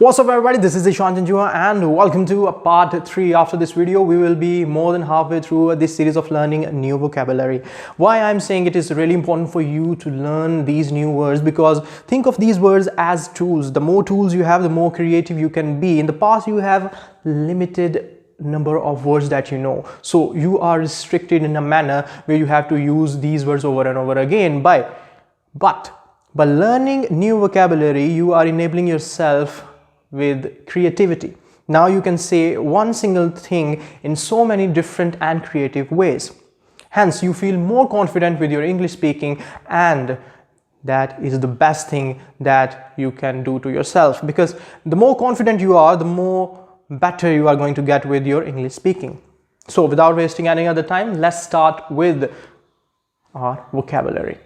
What's up everybody, this is Zeeshan Janjua and welcome to part 3. After this video, we will be more than halfway through this series of learning new vocabulary. Why I'm saying it is really important for you to learn these new words, because think of these words as tools. The more tools you have, the more creative you can be. In the past, you have limited number of words that you know, so you are restricted in a manner where you have to use these words over and over again. But by learning new vocabulary, you are enabling yourself with creativity. Now you can say one single thing in so many different and creative ways. Hence, you feel more confident with your English speaking, and that is the best thing that you can do to yourself, because the more confident you are, the more better you are going to get with your English speaking. So without wasting any other time, let's start with our vocabulary.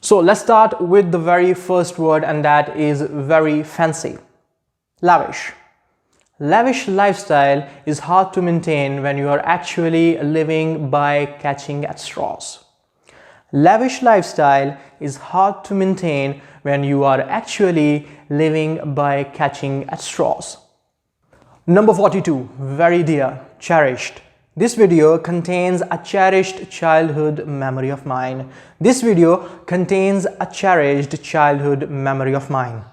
So let's start with the very first word, and that is very fancy. Lavish. Lavish lifestyle is hard to maintain when you are actually living by catching at straws. Lavish lifestyle is hard to maintain when you are actually living by catching at straws. Number 42. Very dear, cherished. This video contains a cherished childhood memory of mine. This video contains a cherished childhood memory of mine.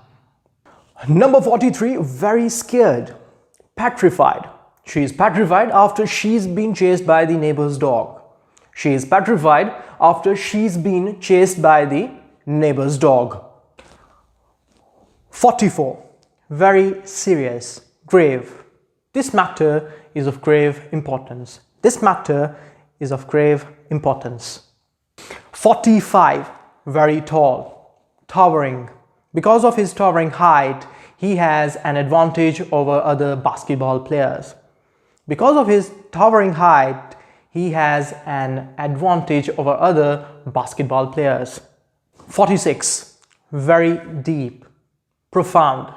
Number 43. Very scared. Petrified. She is petrified after she's been chased by the neighbor's dog. She is petrified after she's been chased by the neighbor's dog. 44. Very serious. Grave. This matter is of grave importance. This matter is of grave importance. 45. Very tall. Towering. Because of his towering height, he has an advantage over other basketball players. Because of his towering height, he has an advantage over other basketball players. 46. Very deep. Profound.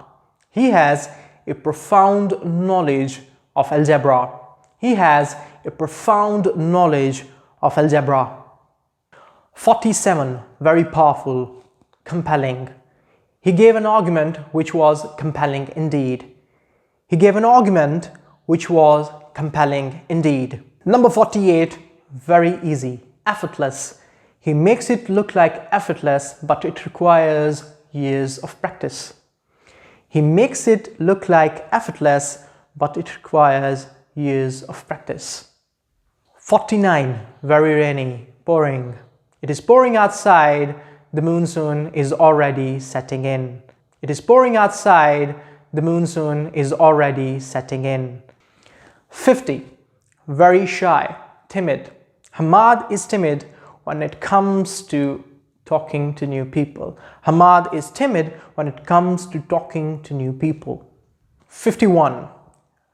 He has a profound knowledge of algebra. He has a profound knowledge of algebra. 47. Very powerful. Compelling. He gave an argument which was compelling indeed. He gave an argument which was compelling indeed. Number 48. Very easy. Effortless. He makes it look like effortless, but it requires years of practice. He makes it look like effortless, but it requires years of practice. 49. Very rainy. Pouring. It is pouring outside. The monsoon is already setting in. It is pouring outside. The monsoon is already setting in. 50. Very shy. Timid. Hamad is timid when it comes to talking to new people. Hamad is timid when it comes to talking to new people. 51.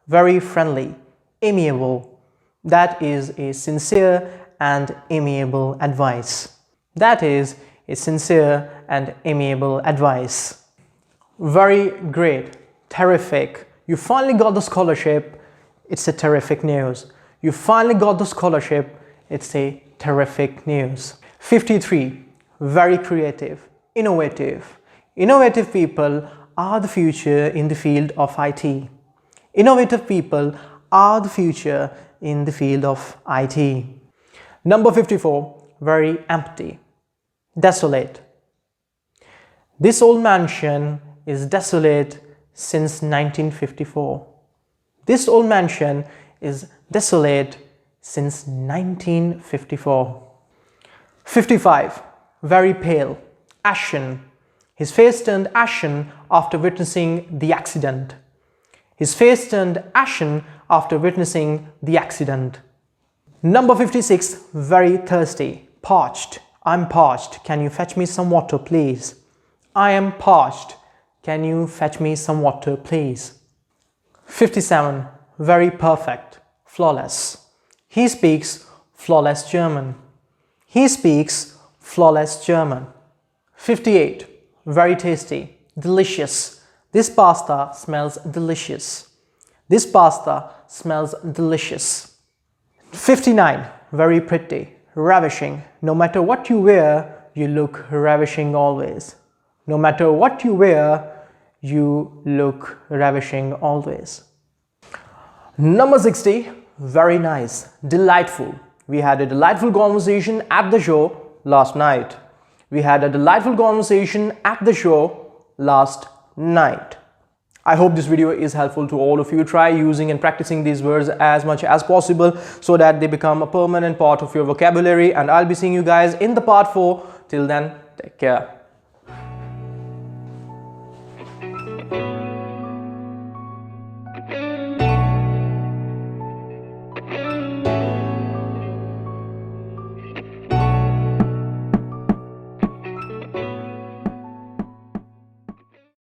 Very friendly. Amiable. That is a sincere and amiable advice. That is a sincere and amiable advice. Very great. Terrific. You finally got the scholarship. It's a terrific news. You finally got the scholarship. It's a terrific news. 53. Very creative. Innovative. Innovative people are the future in the field of IT. Innovative people are the future in the field of IT. Number 54. Very empty. Desolate. This old mansion is desolate since 1954. This old mansion is desolate since 1954. 55. Very pale. Ashen. His face turned ashen after witnessing the accident. His face turned ashen after witnessing the accident. Number 56. Very thirsty. Parched. I'm parched. Can you fetch me some water, please? I am parched. Can you fetch me some water, please? 57. Very perfect. Flawless. He speaks flawless German. He speaks flawless German. 58. Very tasty. Delicious. This pasta smells delicious. This pasta smells delicious. 59. Very pretty. Ravishing. No matter what you wear, you look ravishing always. No matter what you wear, You look ravishing always. Number 60, very nice, delightful. We had a delightful conversation at the show last night. We had a delightful conversation at the show last night. I hope this video is helpful to all of you. Try using and practicing these words as much as possible so that they become a permanent part of your vocabulary, and I'll be seeing you guys in the part 4. Till then, take care.